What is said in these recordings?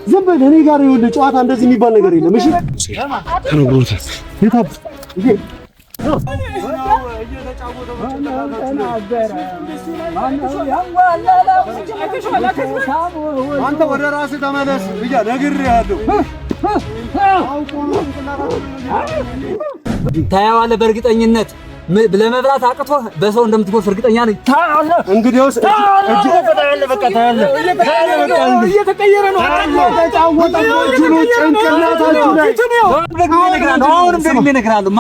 ዘንበል እኔ ጋር ይኸውልህ ጨዋታ እንደዚህ የሚባል ነገር የለም። እሺ ተነግሮት የታብ አንተ ወደ ራስህ ተመለስ ብያ ነግሬሃለሁ። ታያዋለህ በእርግጠኝነት ለመብላት አቅቶ በሰው እንደምትጎርፍ እርግጠኛ ነኝ። ታያለህ እንግዲያውስ እጅ ተፈታያለህ። በቃ ታያለህ እየተቀየረ ነው። ተጫወታችሁ ነው ጭንቅላታችሁ ላይ አሁንም ደግሜ እነግርሃለሁ።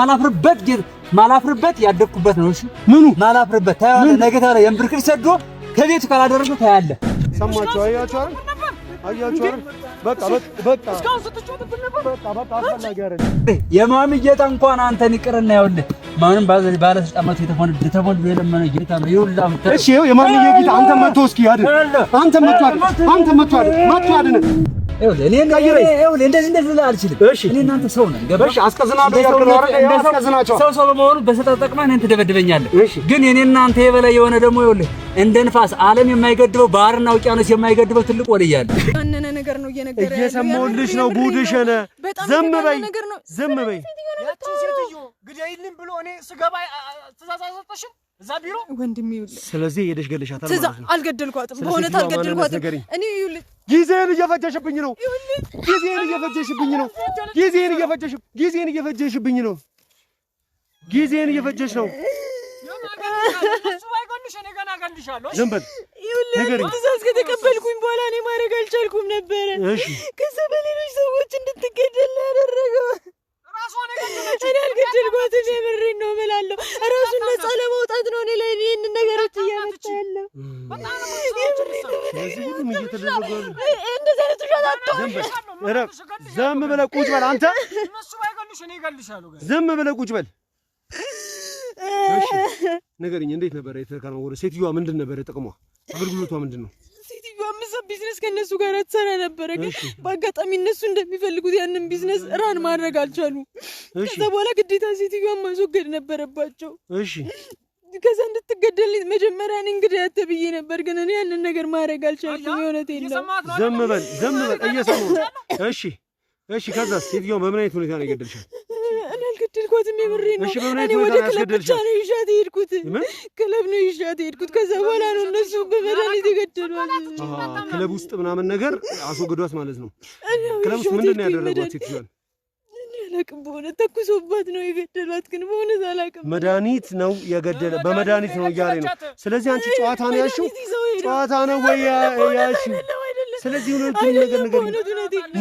ማላፍርበት ያደግኩበት ነው። እሺ ምኑ ማላፍርበት ታያለህ። ነገ ታዲያ የምብርክር ሰዶ ከቤቱ ካላደረገው ታያለህ። ሰማችሁ? አያችሁ አይደል? በቃ አስፈላጊ አይደለም። የማሚ ጌታ እንኳን አንተን ይቅርና ይኸውልህ ማንም ባለስልጣናት የተፈነደ የለመነ ጌታ ነው። ይኸውልህ እሺ የማሚ ጌታ አንተ መጥቶ እስኪ አይደል? አንተ መጥቶ አይደል? እኔ እንደዚህ አልችልም። እኔ እናንተ ሰው ነን። ገባሽ? አስቀዝናለሁ ያስቀዝናቸው ሰው በመሆኑ በሰጠው ጠቅማ እኔን ትደበድበኛለህ። ግን እኔ እናንተ የበላይ የሆነ ደግሞ ይኸውልህ እንደ ንፋስ ዓለም የማይገድበው ባህርና ውቅያኖስ የማይገድበው ትልቅ ወልያለ ያነነ ነገር ነው እየነገረ እየሰማሁልሽ ነው። ጉድሽነ ዝም በይ ያቺ ሴትዮ ግዳይልን ብሎ እኔ ስገባ ተዛዛዘተሽም እዛ ቢሮ ወንድም ይውል። ስለዚህ ሄደሽ ገለሻታል ማለት ነው። አልገደልኳትም፣ በእውነት አልገደልኳትም። እኔ ይውል ጊዜን እየፈጀሽብኝ ነው። ጊዜን እየፈጀሽ ነው። ዝም በል ንገሪኝ። ትእዛዝ ከተቀበልኩኝ በኋላ እኔ ማድረግ አልቻልኩም ነበረ። ከዛ በሌሎች ሰዎች እንድትገደል ያደረገው እኔ አልገደልኳትም። የምሬን ነው እምላለሁ። እራሱን ነፃ ለማውጣት ነው እኔ ላይ ይህንን ነገሮች እያመጣ ያለው። እንደዚህ አይነት ውሸት አትሆን። ዝም ብለህ ቁጭ በል አንተ። ዝም ብለህ ቁጭ በል። እሺ ንገሪኝ፣ እንዴት ነበር የተከናወነው? ሴትዮዋ ምንድን ነበር ጥቅሟ? አገልግሎቷ ምንድን ነው? ሴትዮዋ ቢዝነስ ከነሱ ጋር ትሰራ ነበረ፣ ግን በአጋጣሚ እነሱ እንደሚፈልጉት ያንን ቢዝነስ ራን ማድረግ አልቻሉ። ከዛ በኋላ ግዴታ ሴትዮዋን ማስወገድ ነበረባቸው። እሺ ከዛ እንድትገደል መጀመሪያ እኔ እንግዲህ አትብዬ ነበር፣ ግን እኔ ያንን ነገር ማድረግ አልቻልኩም። የእውነቴን ነው። ዝም በል እየሰማሁ። እሺ ከዛ ሴትዮዋ በምን አይነት ሁኔታ ነው የገደልሻት? እኔ አልገደልኳትም፣ የምሬን ነው። እኔ ወደ ክለብ ብቻ ነው ይዣት የሄድኩት። ክለብ ነው ይዣት የሄድኩት። ከዛ በኋላ ነው እነሱ በመድኃኒት የገደሏት። ክለብ ውስጥ ምናምን ነገር አስወግዷት ማለት ነው። ክለብ ውስጥ ምንድን ነው ያደረጓት ሴትዮዋን? እኔ አላውቅም፣ በእውነት ተኩሶባት ነው የገደሏት፣ ግን በእውነት አላውቅም። መድኃኒት ነው የገደለ፣ በመድኃኒት ነው እያለ ነው። ስለዚህ አንቺ ጨዋታ ነው ያልሽው? ጨዋታ ነው ወይ ያልሽው? ስለዚህ እውነቱን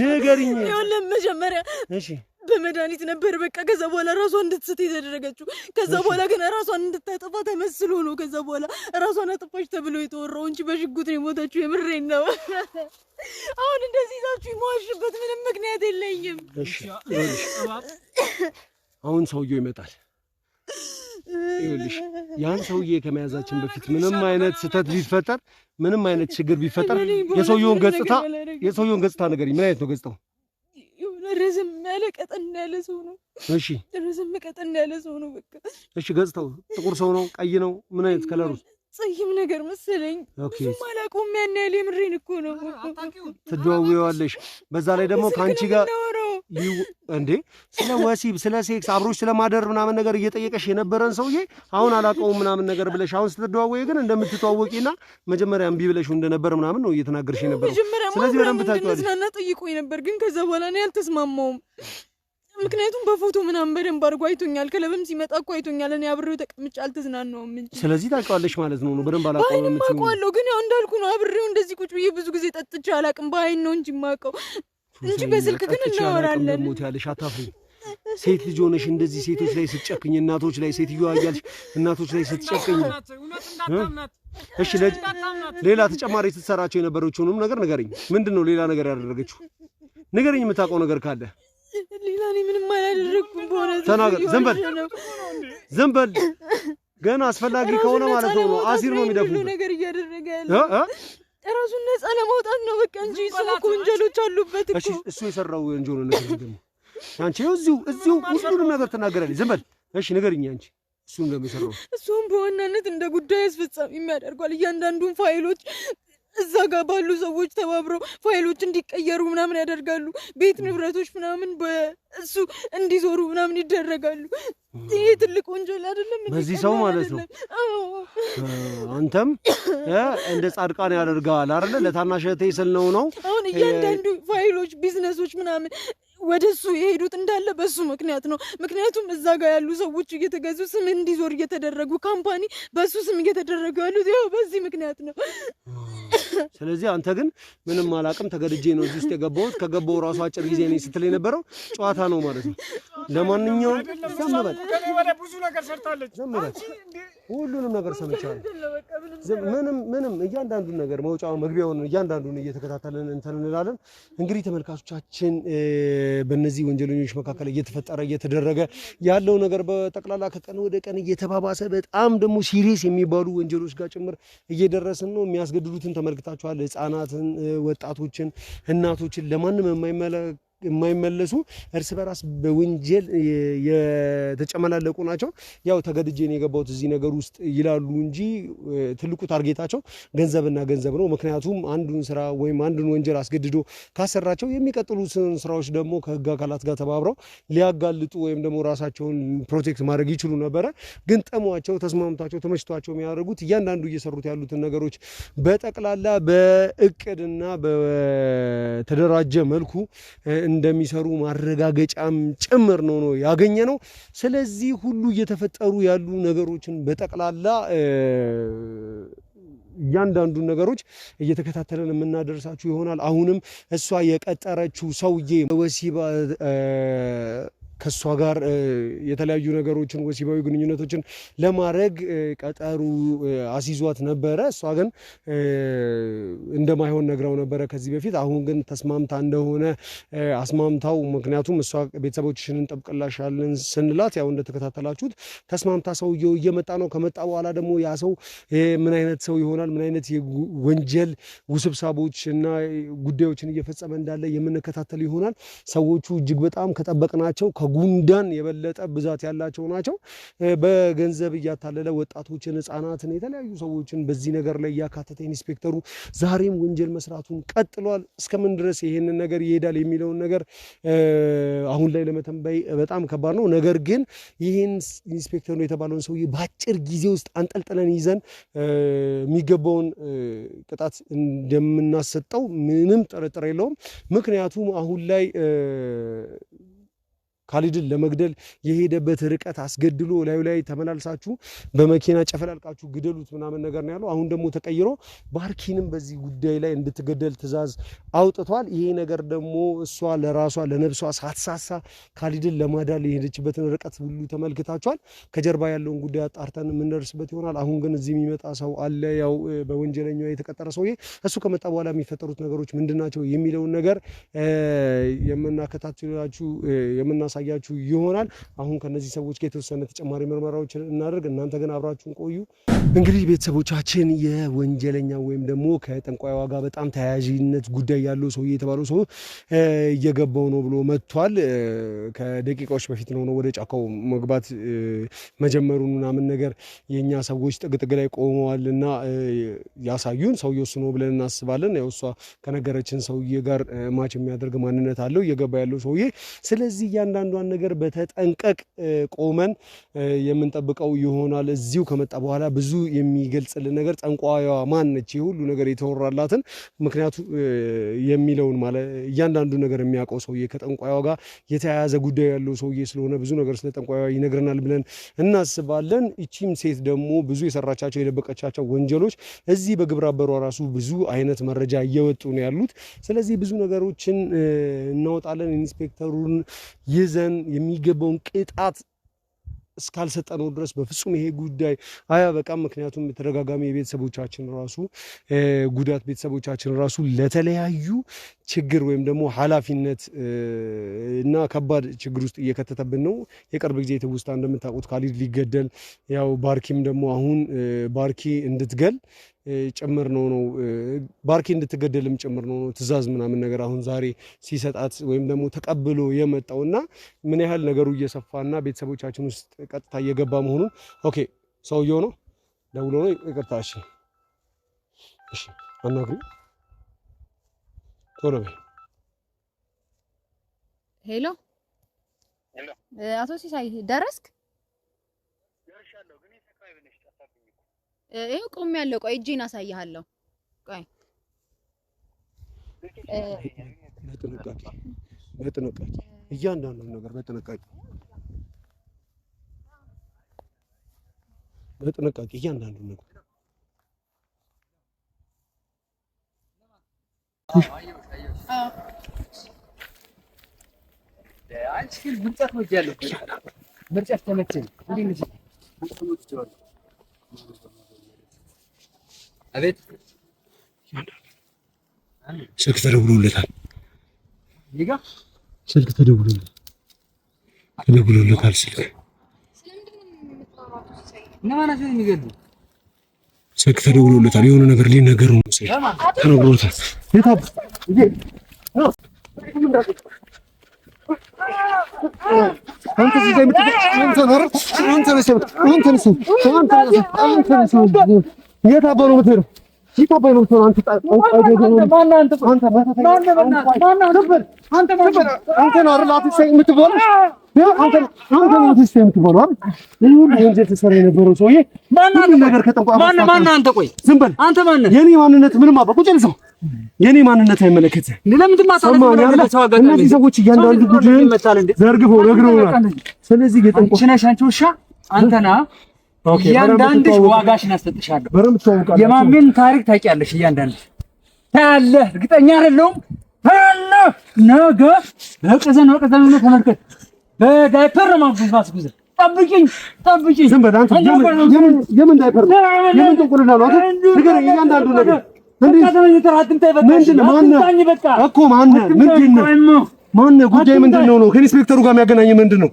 ንገሪኝ። ይኸውልህ መጀመሪያ እሺ በመድኃኒት ነበር በቃ። ከዛ በኋላ ራሷን እንድትስት የተደረገችው። ከዛ በኋላ ግን ራሷን እንድታጠፋ ተመስሎ ነው። ከዛ በኋላ ራሷን አጠፋች ተብሎ የተወራው እንጂ በሽጉጥ ነው የሞተችው። የምሬን ነው። አሁን እንደዚህ ይዛችሁ የማዋሽበት ምንም ምክንያት የለኝም። እሺ አሁን ሰውየው ይመጣል። ይኸውልሽ ያን ሰውዬ ከመያዛችን በፊት ምንም አይነት ስህተት ቢፈጠር፣ ምንም አይነት ችግር ቢፈጠር የሰውየውን ገጽታ ንገሪኝ። ምን አይነት ነው ገጽታው? ረዝም ያለ ቀጠን ያለ ሰው ነው። እሺ ረዝም ቀጠን ያለ ሰው ነው በቃ። እሺ ገጽታው ጥቁር ሰው ነው? ቀይ ነው? ምን አይነት ከለሩ? ጸይም ነገር መሰለኝ። ብዙም አላውቀውም። ያን ያህል የምሬን እኮ ነው። ትደዋወያለሽ። በዛ ላይ ደግሞ ከአንቺ ጋር እንዴ ስለ ወሲብ፣ ስለ ሴክስ፣ አብሮች ስለማደር ምናምን ነገር እየጠየቀሽ የነበረን ሰውዬ አሁን አላውቀውም ምናምን ነገር ብለሽ አሁን ስትደዋወይ ግን እንደምትተዋወቂና መጀመሪያ እምቢ ብለሽ እንደነበር ምናምን ነው እየተናገርሽ የነበረው። ስለዚህ በደንብ ታውቂዋለሽ። ስለዚህ ጠይቆኝ ነበር፣ ግን ከዛ በኋላ እኔ አልተስማማውም። ምክንያቱም በፎቶ ምናምን በደንብ አድርጎ አይቶኛል። ክለብም ሲመጣ እኮ አይቶኛል። እኔ አብሬው ተቀምጬ አልተዝናናውም እንጂ። ስለዚህ ታውቂዋለሽ ማለት ነው። በደንብ አላውቀውም እንጂ አውቀዋለሁ፣ ግን ያው እንዳልኩ ነው። አብሬው እንደዚህ ቁጭ ብዬ ብዙ ጊዜ ጠጥቼ አላውቅም። በአይን ነው እንጂ የማውቀው እንጂ በስልክ ግን እናወራለን። ሞት ያለሽ አታፍሪ። ሴት ልጅ ሆነሽ እንደዚህ ሴቶች ላይ ስትጨክኝ፣ እናቶች ላይ ሴትዮዋ እያልሽ እናቶች ላይ ስትጨክኝ፣ እሺ ሌላ ተጨማሪ ስትሰራቸው የነበረችውንም ነገር ንገረኝ። ምንድን ነው ሌላ ነገር ያደረገችው? ንገረኝ የምታውቀው ነገር ካለ። ሌላ እኔ ምንም አላደረኩም። በሆነ ተናገር። ዝም በል ገና አስፈላጊ ከሆነ ማለት ነው። አሲር ነው የሚደፉት ነገር እያደረገ ያለው ራሱን ነፃ ለማውጣት ነው በቃ እንጂ እሱ እኮ ወንጀሎች አሉበት እኮ። እሺ እሱ የሰራው ወንጀል ነው። ነገር ደግሞ አንቺ እዚሁ ሁሉንም ነገር ትናገራለች። ዝም በል እሺ፣ ንገሪኝ አንቺ እሱን እንደሚሰራው እሱም በዋናነት እንደ ጉዳይ አስፈጻሚ የሚያደርጓል እያንዳንዱን ፋይሎች እዛ ጋር ባሉ ሰዎች ተባብረው ፋይሎች እንዲቀየሩ ምናምን ያደርጋሉ። ቤት ንብረቶች ምናምን በእሱ እንዲዞሩ ምናምን ይደረጋሉ። ይሄ ትልቅ ወንጀል አይደለም በዚህ ሰው ማለት ነው። አንተም እንደ ጻድቃን ያደርጋል አይደል? ለታናሽ እህቴ ስል ነው። አሁን እያንዳንዱ ፋይሎች ቢዝነሶች ምናምን ወደሱ የሄዱት እንዳለ በሱ ምክንያት ነው። ምክንያቱም እዛ ጋር ያሉ ሰዎች እየተገዙ ስም እንዲዞር እየተደረጉ ካምፓኒ በሱ ስም እየተደረጉ ያሉት ያው በዚህ ምክንያት ነው። ስለዚህ አንተ ግን ምንም አላቅም ተገድጄ ነው እዚህ ውስጥ የገባሁት። ከገባሁ ራሱ አጭር ጊዜ ነኝ ስትል የነበረው ጨዋታ ነው ማለት ነው። ለማንኛውም ዘምበል ብዙ ነገር ሰርታለች። ዘምበል ሁሉንም ነገር ሰምቻለሁ። ምንም እያንዳንዱን ነገር መውጫው መግቢያውን እያንዳንዱን እየተከታተልን እንትን እንላለን። እንግዲህ ተመልካቾቻችን በእነዚህ ወንጀለኞች መካከል እየተደረገ ያለው ነገር በጠቅላላ ከቀን ወደ ቀን እየተባባሰ በጣም ደግሞ ሲሪየስ የሚባሉ ወንጀሎች ጋር ጭምር እየደረስን ነው። የሚያስገድዱትን ተመልክታችኋል። ህፃናትን፣ ወጣቶችን፣ እናቶችን ለማንም የማይመለሱ እርስ በራስ በወንጀል የተጨመላለቁ ናቸው። ያው ተገድጄ ነው የገባሁት እዚህ ነገር ውስጥ ይላሉ እንጂ ትልቁ ታርጌታቸው ገንዘብና ገንዘብ ነው። ምክንያቱም አንዱን ስራ ወይም አንዱን ወንጀል አስገድዶ ካሰራቸው የሚቀጥሉትን ስራዎች ደግሞ ከህግ አካላት ጋር ተባብረው ሊያጋልጡ ወይም ደግሞ ራሳቸውን ፕሮቴክት ማድረግ ይችሉ ነበረ። ግን ጠሟቸው፣ ተስማምቷቸው፣ ተመችቷቸው የሚያደርጉት እያንዳንዱ እየሰሩት ያሉትን ነገሮች በጠቅላላ በእቅድና በተደራጀ መልኩ እንደሚሰሩ ማረጋገጫም ጭምር ነው ያገኘ ነው። ስለዚህ ሁሉ እየተፈጠሩ ያሉ ነገሮችን በጠቅላላ እያንዳንዱን ነገሮች እየተከታተለን የምናደርሳችሁ ይሆናል። አሁንም እሷ የቀጠረችው ሰውዬ ወሲባ ከሷ ጋር የተለያዩ ነገሮችን ወሲባዊ ግንኙነቶችን ለማድረግ ቀጠሩ አሲዟት ነበረ። እሷ ግን እንደማይሆን ነግራው ነበረ ከዚህ በፊት። አሁን ግን ተስማምታ እንደሆነ አስማምታው፣ ምክንያቱም እሷ ቤተሰቦችሽን እንጠብቅላሻለን ስንላት ያው እንደተከታተላችሁት ተስማምታ ሰውየው እየመጣ ነው። ከመጣ በኋላ ደግሞ ያ ሰው ምን አይነት ሰው ይሆናል፣ ምን አይነት የወንጀል ውስብሳቦች እና ጉዳዮችን እየፈጸመ እንዳለ የምንከታተል ይሆናል። ሰዎቹ እጅግ በጣም ከጠበቅናቸው ጉንዳን የበለጠ ብዛት ያላቸው ናቸው። በገንዘብ እያታለለ ወጣቶችን፣ ህፃናትን፣ የተለያዩ ሰዎችን በዚህ ነገር ላይ እያካተተ ኢንስፔክተሩ ዛሬም ወንጀል መስራቱን ቀጥሏል። እስከምን ድረስ ይሄንን ነገር ይሄዳል የሚለውን ነገር አሁን ላይ ለመተንበይ በጣም ከባድ ነው። ነገር ግን ይህን ኢንስፔክተሩ የተባለውን ሰውዬ በአጭር ጊዜ ውስጥ አንጠልጥለን ይዘን የሚገባውን ቅጣት እንደምናሰጠው ምንም ጥርጥር የለውም። ምክንያቱም አሁን ላይ ካሊድን ለመግደል የሄደበት ርቀት አስገድሎ ላዩ ላይ ተመላልሳችሁ በመኪና ጨፈላልቃችሁ ግደሉት ምናምን ነገር ነው ያለው። አሁን ደግሞ ተቀይሮ ባርኪንም በዚህ ጉዳይ ላይ እንድትገደል ትዕዛዝ አውጥቷል። ይሄ ነገር ደግሞ እሷ ለራሷ ለነብሷ ሳትሳሳ ካሊድን ለማዳል የሄደችበትን ርቀት ሁሉ ተመልክታችኋል። ከጀርባ ያለውን ጉዳይ አጣርተን የምንደርስበት ይሆናል። አሁን ግን እዚህ የሚመጣ ሰው አለ፣ ያው በወንጀለኛው የተቀጠረ ሰውዬ። እሱ ከመጣ በኋላ የሚፈጠሩት ነገሮች ምንድናቸው የሚለውን ነገር የምናከታትላችሁ የምናሳያችሁ ይሆናል። አሁን ከነዚህ ሰዎች ጋር የተወሰነ ተጨማሪ ምርመራዎችን እናደርግ። እናንተ ግን አብራችሁን ቆዩ። እንግዲህ ቤተሰቦቻችን የወንጀለኛ ወይም ደግሞ ከጠንቋይ ዋጋ በጣም ተያያዥነት ጉዳይ ያለው ሰውዬ የተባለው ሰው እየገባው ነው ብሎ መጥቷል። ከደቂቃዎች በፊት ነው ወደ ጫካው መግባት መጀመሩን ምናምን ነገር የኛ ሰዎች ጥግጥግ ላይ ቆመዋልና ያሳዩን። ሰውዬው እሱ ነው ብለን እናስባለን። ያው እሷ ከነገረችን ሰውዬ ጋር ማች የሚያደርግ ማንነት አለው እየገባ ያለው ሰውዬ። ስለዚህ እያንዳንዷን ነገር በተጠንቀቅ ቆመን የምንጠብቀው ይሆናል። እዚሁ ከመጣ በኋላ ብዙ የሚገልጽልን ነገር ጠንቋይዋ ማን ነች፣ ሁሉ ነገር የተወራላትን ምክንያቱ የሚለውን ማለት እያንዳንዱ ነገር የሚያውቀው ሰውዬ ከጠንቋይዋ ጋር የተያያዘ ጉዳይ ያለው ሰውዬ ስለሆነ ብዙ ነገር ስለ ጠንቋይዋ ይነግረናል ብለን እናስባለን። እቺም ሴት ደግሞ ብዙ የሰራቻቸው የደበቀቻቸው ወንጀሎች እዚህ በግብረ አበሯ ራሱ ብዙ አይነት መረጃ እየወጡ ነው ያሉት። ስለዚህ ብዙ ነገሮችን እናወጣለን። ኢንስፔክተሩን ይዘን የሚገባውን ቅጣት እስካልሰጠነው ድረስ በፍጹም ይሄ ጉዳይ አያበቃም። ምክንያቱም የተደጋጋሚ የቤተሰቦቻችን ራሱ ጉዳት ቤተሰቦቻችን ራሱ ለተለያዩ ችግር ወይም ደግሞ ኃላፊነት እና ከባድ ችግር ውስጥ እየከተተብን ነው። የቅርብ ጊዜ ትውስታ እንደምታውቁት ካሊድ ሊገደል ያው ባርኪም ደግሞ አሁን ባርኪ እንድትገል ጭምር ነው ባርኪ እንድትገደልም ጭምር ነው ትዕዛዝ ምናምን ነገር አሁን ዛሬ ሲሰጣት ወይም ደግሞ ተቀብሎ የመጣውና ምን ያህል ነገሩ እየሰፋና ቤተሰቦቻችን ውስጥ ቀጥታ እየገባ መሆኑን ኦኬ ሰውየው ነው ደውሎ ነው ይቅርታ እሺ አናግሪ ቶሎ በይ ሄሎ አቶ ሲሳይ ደረስክ? ደርሻለሁ ግን የሰካይ ብለሽ ጠፋብኝ እኮ ይሄው ቆሜያለሁ። ቆይ እጄን አሳይሃለሁ። ቆይ በጥንቃቄ እያንዳንዱ ነገር በጥንቃቄ እያንዳንዱ ነገር አንቺ ግን ምርጫት ነው ያለው ምርጫት ተመቸኝ እንዴ ነሽ አቤት ስልክ ተደውሎለታል ይጋ ስልክ ተደውሎለታል ስልክ ነማና ሰው የሚገሉ ስልክ ተደውሎለታል የሆነ ነገር ሊነገረው ነው ሰው ተነግሮታል የታብ አንተ ሲዘይ የታባሉ ምትሄደው ይታባይ ነው አንተ የኔ ማንነት አይመለከትህ። ለምን እነዚህ ሰዎች እያንዳንዱ ጉድን ዘርግፈው ነግረውናል። ስለዚህ አንቺ ውሻ አንተና እያንዳንድሽ ዋጋሽን አሰጥሻለሁ። የማሜን ታሪክ ታውቂያለሽ። እያንዳንድሽ ታያለህ። እርግጠኛ አይደለሁም። ታያለህ። ነገ በቀዘን ነው ተመልከት። በዳይፐር ማስጉዝ ጠብቂኝ። ዝም በል አንተ። የምን ዳይፐር ነው? የምን ጥንቁልና ነው? ንገረኝ እያንዳንዱ ነገር ማነህ? ጉዳይ ምንድን ነው? ከኢንስፔክተሩ ጋር የሚያገናኝ ምንድን ነው?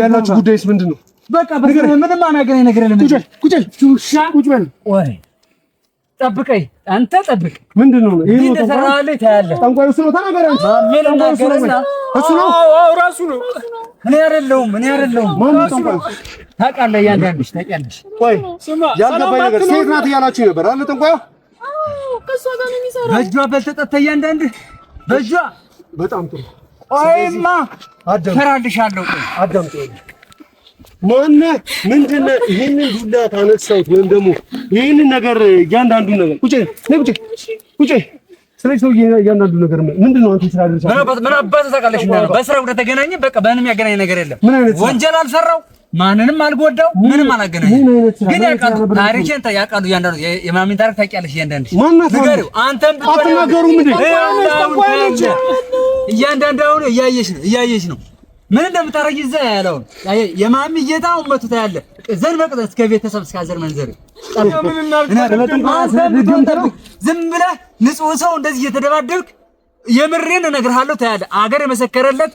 ያላችሁ ጉዳይስ ምንድን ነው? በቃ ምንም አናገናኝ ነገር የለም። ቁጭ በል። ጠብቀኝ፣ አንተ ጠብቅ። ምንድን ነው ይሄ? ተሰራለህ፣ ታያለህ። ጠንቋይ እሱ ነው። ተናገር አንተ። እሱ ነው። አዎ ራሱ ነው። እኔ አይደለሁም። ማን ነው ጠንቋይ? ታውቃለህ፣ እያንዳንድሽ ታውቂያለሽ። ቆይ ያልገባኝ ነገር ሴት ናት እያላችሁ ነበር አለ ጠንቋዩ። ከእሷ ጋር ነው የሚሰራው። በእጇ በልተጠተህ እያንዳንድህ በእጇ። በጣም ጥሩ። ቆይማ እሰራልሻለሁ። ቆይ አዳምጥ። ማነህ? ምንድን ነህ? ይሄንን ዱላ ታነሳሁት ወይም ደግሞ ይሄንን ነገር እያንዳንዱን ነገር ቁጭ ስለዚህ ሰው እያንዳንዱ ነገር ምንድን ነው? አንተ ስራ ልጅ ምን አባትህ ታውቃለሽ? በስራ ጉዳይ ተገናኘን። በቃ ምንም ያገናኝ ነገር የለም። ወንጀል አልሰራው፣ ማንንም አልጎዳው፣ ምንም አላገናኝም። ግን ያውቃሉ፣ ታሪኬን ያውቃሉ። እያንዳንዱ የማሚን ታሪክ ታውቂያለሽ። እያንዳንዱ ንገሪው። አንተም አትናገሩም እንዴ? እያንዳንዱ አሁን እያየሽ ነው ምን እንደምታረጊ እዛ ያለው የማሚ ጌታው መቶ ታያለህ። ዘን በቅደስ ከቤተሰብ እስከ መንዘር ዝም ብለህ ንጹህ ሰው እንደዚህ እየተደባደብክ የምሬን እነግርሃለሁ ታያለህ። አገር የመሰከረለት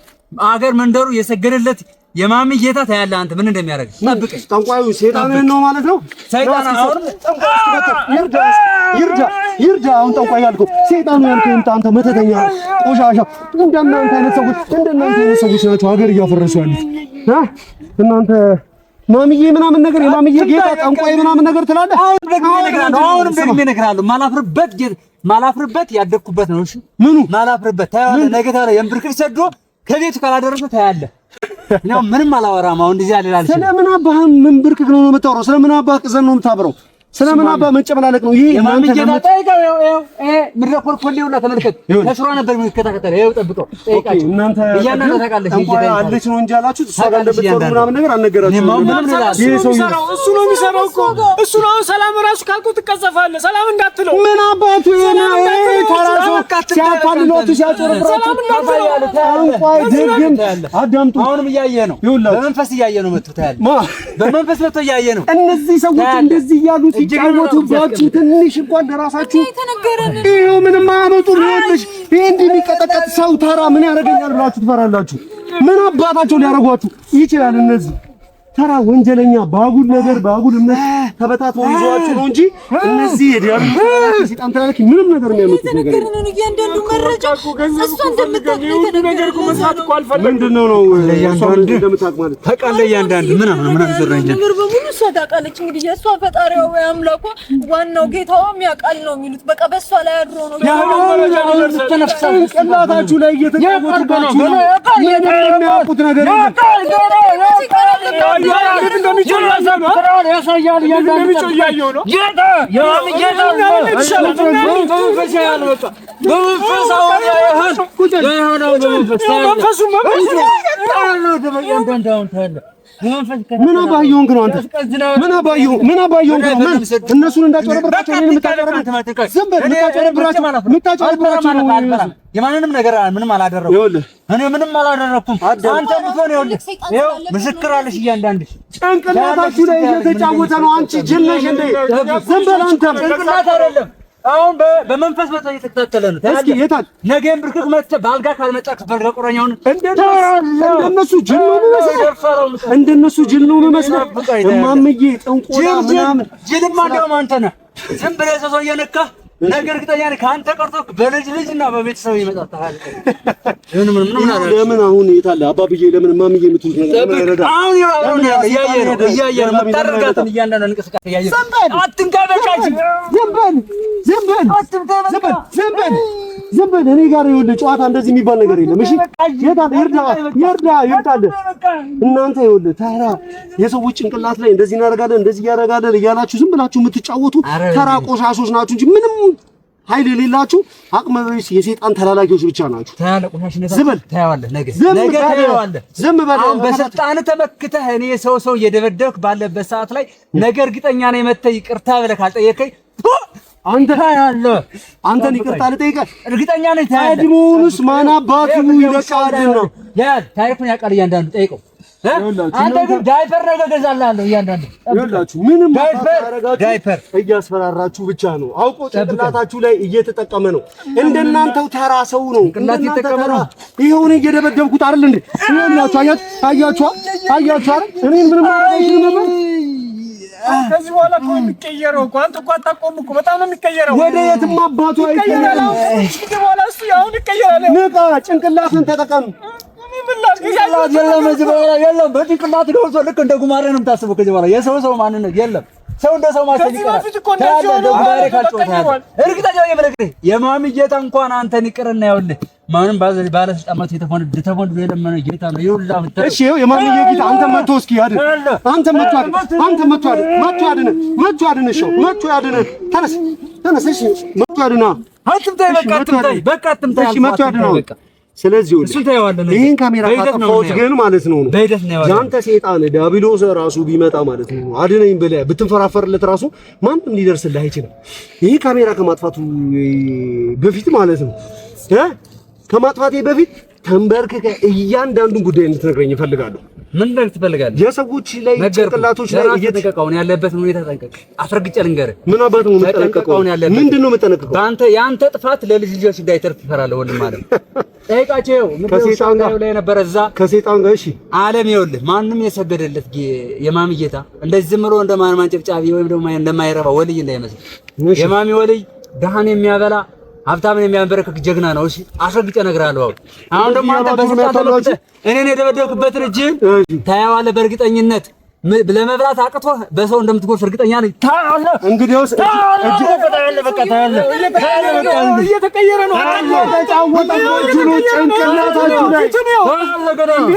አገር መንደሩ የሰገደለት የማሚ ጌታ ታያለህ። አንተ ምን እንደሚያደርግ ጠብቀኝ። ጠንቋዩ ሴጣንህን ነው ማለት ነው። ሰይጣን አሁን ይርዳ። አሁን ጠንቋይ ያልከው ሴጣኑ ያልከው አንተ መተተኛ ቆሻሻ። እንደናንተ አይነት ሰዎች ናቸው ሀገር እያፈረሱ ያሉት። እናንተ ማሚዬ ምናምን ነገር የማሚዬ ጌታ ጠንቋይ ምናምን ነገር ትላለህ። አሁንም ደግሞ እነግርሃለሁ። ማላፍርበት ያደግኩበት ነው። እሺ ምኑ ማላፍርበት ታያለህ። ነገ ታዲያ የምብርክር ሰዶ ከቤቱ ካላደረሰ ታያለህ። ነው ምንም አላወራም። አሁን እንደዚህ አልላልሽ። ስለምን አባህ ምን ብርክክ ነው የምታወራው? ስለምን አባህ ቅዘን ነው የምታብረው? ስለምን አባህ መጨመላለቅ ነው? ይሄ እናንተ ምድረ ኮልኮሌው እና ተመልከት። ተስሯ ነበር የሚከታተል። ይኸው ጠብቀው ጠይቃችሁ። እናንተ እያንዳንዱ ታውቃለች። አለች ነው እንጂ አላችሁ እሷ ጋር እንደምትሰሩ ምናምን ነገር አልነገራችሁም። ይሄ ሰው እሱ ነው የሚሰራው እኮ እሱ ነው። ሰላም ራሱ ካልኩ ትቀዘፋለህ። ሰላም እንዳትለው ምን አባቱ ይሄ ተራሶ ሲያታልሏችሁ ሲያጨረብራችሁ ጠንቋይ ድግም አዳምጡ። አሁንም እያየህ ነው፣ በመንፈስ እያየህ ነው። መጥቶ ታያለህ፣ በመንፈስ መጥቶ እያየህ ነው። እነዚህ ሰዎች እንደዚህ እያሉ ሲጫወቱባችሁ ትንሽ እንኳን ለራሳችሁ ይኸው ምንም አያመጡ ይኸውልሽ። ይሄ እንዲህ የሚቀጠቀጥ ሰው ተራ ምን ያደርገኛል ብላችሁ ትፈራላችሁ? ምን አባታቸው ሊያደርጓችሁ ይችላል? እነዚህ ተራ ወንጀለኛ ባጉል ነገር ባጉል እምነት ተበታትነው ይዘዋችሁ ነው እንጂ እነዚህ የዲያብሎ ሰይጣን ተላላኪ ምንም ነገር የሚያመጡት ነገር ነው። እያንዳንዱ መረጃ እሷ እንደምታውቅ ነገር እኮ መስራት እኮ አልፈልግም። ምንድነው ነው እያንዳንዱ እንደምታውቅ ማለት ታውቃለህ። እያንዳንዱ ምን አዘረኝ ነገር በሙሉ እሷ ታውቃለች። እንግዲህ የእሷ ፈጣሪዋ ወይ አምላኳ ዋናው ጌታዋ የሚያውቃል ነው የሚሉት። በቃ በእሷ ላይ አድሮ ነው ጭንቅላታችሁ ላይ እየተጫወቱባችሁ ነው። የሚያውቁት ነገር ምን አባየውን ነው አንተ? ምን አባየውን ነው? እነሱን እንዳጨረብራቸው እኔን የምታጨረብራቸው ዝም በል። የምታጨረብራቸው ነው። የማንንም ነገር ምንም አላደረኩም። እኔ ምንም አላደረኩም። አንተ ብትሆን ይኸው ምስክር አለሽ። እያንዳንድሽ ጭንቅላታችሁ ላይ እየተጫወተ ነው። አንቺ ጅል ነሽ እንዴ? ዝም በል አንተም። ጭንቅላት አይደለም አሁን በመንፈስ መጣ እየተከታተለ ነው። እስኪ የታል ነገም ብርክክ መጥተ ባልጋ ካልመጣክ በርጋ ቁራኛውን እንደነሱ ጅል ነው የሚመስለው። እማምዬ ጥንቆላ ምናምን ጅልማ እንደውም አንተ ነህ። ዝም ብለህ ሰው እየነካህ ነገር እርግጠኛ ነኝ ከአንተ ቀርቶ በልጅና በቤተሰብ ይመጣታል። ለምን አሁን የታለ አባብዬ ለምን እማምዬ የምትሉት ነገር አይረዳ። አሁን እያየህ ነው የምታደርጋትን እያንዳንዱ እንቅስቃሴ እያየህ አትንቀበቃች። ዝም በል እኔ ጋር ይኸውልህ ጨዋታ እንደዚህ የሚባል ነገር የለም። እሺ የታለ ይርዳል። እናንተ ይኸውልህ ተራ የሰዎች ጭንቅላት ላይ እንደዚህ እናደርጋለን እያላችሁ ዝም ብላችሁ የምትጫወቱ ተራ ቆሻሾች ናችሁ እንጂ ምንም ኃይል የሌላችሁ አቅመ ቢስ የሰይጣን ተላላኪዎች ብቻ ናችሁ። ዝም በል ታያዋለህ። ነገ ታያዋለህ። ዝም በል አሁን በስልጣን ተመክተህ እኔ ሰው እየደበደብክ ባለበት ሰዓት ላይ ነገ እርግጠኛ ነኝ መተህ ይቅርታ ብለህ ካልጠየቀኝ አንተን ይቅርታ ልጠይቅህ እርግጠኛ ነኝ። ታዲሙንስ ማን አባቱ ይለቃልና ታሪኩን ያውቃል እያንዳንዱ ጠይቀው። አንተ ግን ዳይፐር ነገር ገዛላለሁ እያንዳንዱ ይኸውላችሁ ምንም ዳይፐር እያስፈራራችሁ ብቻ ነው። አውቆ ጭንቅላታችሁ ላይ እየተጠቀመ ነው። እንደናንተው ተራ ሰው ነው። ጭንቅላት እየተጠቀመ ነው። ይሄውን እየደበደብኩት አይደል እንዴ? ይኸውላችሁ አያችሁ አይደል? እኔን ምንም አላደረግሽም ነበር። ከዚህ በኋላ እኮ የሚቀየረው እኮ አንተ እኮ አታውቀውም እኮ በጣም ነው የሚቀየረው። ወደ የትም አባቱ አይቀየርም። ከዚህ በኋላ እሱ አሁን ይቀየራል። ንቃ፣ ጭንቅላትን ተጠቀም። የለም በጭንቅላት ገብቶ ልክ እንደ ጉማሬ ነው የምታስበው። ከዚህ በኋላ የሰው ማንነት የለም። ሰው እንደ ሰው ማሰብ ይቀራል። እርግጠኛ ነኝ የማምዬታ እንኳን አንተን ይቅርና ይኸውልህ ማንም ባለስልጣን መጥቶ የተፈንዱ የለመነ ጌታ ነው። ይኸውልህ እሺ የማምዬ ጌታ አንተ መጥቶ እስኪ ያድን። አንተ መጥቶ ያድን። ተነስ። እሺ መጥቶ ያድና። በቃ አትምታይ። እሺ መጥቶ ያድና። ስለዚህ ይሄን ካሜራ ካጠፋሁት ግን ማለት ነው ያንተ ሰይጣን ዲያብሎስ ራሱ ቢመጣ ማለት ነው አድነኝ ብለህ ብትንፈራፈርለት ራሱ ማንም ሊደርስልህ አይችልም። ይሄ ካሜራ ከማጥፋቱ በፊት ማለት ነው ከማጥፋቴ በፊት ተንበርክከህ እያንዳንዱን ጉዳይ እንድትነግረኝ እፈልጋለሁ። ምን ትፈልጋለህ? የሰዎች ላይ ጭንቅላቶች ላይ እየተጠቀቀውን ያለበትን ሁኔታ ተጠንቀቅ። አፍረግጬ ልንገርህ። ምን አባቱ ነው የምጠነቀቀው? ምንድን ነው የምጠነቀቀው? ያንተ ጥፋት ለልጅ ልጆች እንዳይተርፍ እፈራለሁ። ወልም ማለት ጠይቃቸው። ከሰይጣን ጋር ላይ ነበር እዛ ከሰይጣን ጋር እሺ ዓለም ይኸውልህ ማንም የሰገደለት የማሚ ጌታ እንደዚህ ዝም ብሎ እንደማን ጨብጫቢ ወይም ደግሞ እንደማይረባ ወልይ እንዳይመስል። የማሚ ወልይ ደሃን የሚያበላ ሀብታምን የሚያንበረክክ ጀግና ነው። እሺ አስረግጬ እነግርሃለሁ። አሁን ደግሞ አንተ በስልጣን ተመክተህ እኔን የደበደብክበትን እጅህን ታያዋለህ በእርግጠኝነት ለመብላት አቅቶ በሰው እንደምትጎርፍ እርግጠኛ ነኝ። ታያለህ። እንግዲያውስ እጅ ተቀጣለ። በቃ ታያለህ። እየተቀየረ ነው። ተጫወተባችሁ ነው ጭንቅላታችሁ ላይ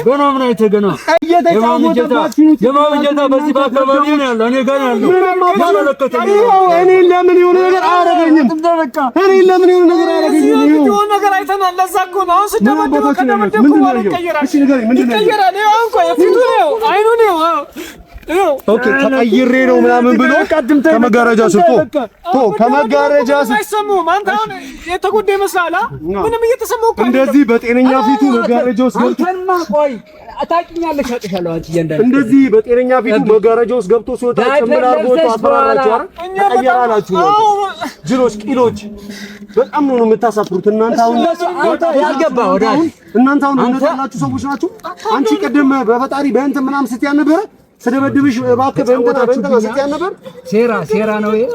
ገና ምን አይተገና እየተጫወተባችሁ የማውጀታ በዚህ በአካባቢ ነው ያለው። እኔ ጋር ያለው እኔ ለምን የሆነ ነገር አያደርገኝም። እኔ ለምን የሆነ ነገር አያደርገኝም። የሆነ ነገር አይተናል። ለዛ እኮ ነው አሁን ስደበደበው ከደበደበው በኋላ ይቀየራል። እሺ ንገረኝ፣ ምንድን ነው ይቀየራል? አሁን እኮ የፊቱ ነው አይኑ ነው ኦኬ ተቀይሬ ነው ምናምን ብሎ ከመጋረጃ ስር ከመጋረጃ ስር አይሰሙም። አንተ አሁን የተጎዳ ይመስላል። ምንም እየተሰማው እኮ እንደዚህ በጤነኛ ፊቱ መጋረጃ ውስጥ ገብቶ አንተማ ቆይ ታውቂኛለሽ አጥሻለሁ አንቺ እያንዳንዱ እንደዚህ በጤነኛ ፊቱ መጋረጃ ውስጥ ገብቶ ሲወጣ ጭምር አድርጎ አስፈራራችሁ አይደል? ተቀየራላችሁ ጅሎች ቂሎች በጣም ነው የምታሳፍሩት እናንተ። አሁን ያልገባ ወዳጅ እናንተ አሁን እውነት ያላችሁ ሰዎች ናችሁ። አንቺ ቅድም በፈጣሪ በእንትን ምናምን ስትያን ነበረ ስደበድብሽ እባክህ በእንትና ስትያን ነበር። ሴራ ነው ይሄ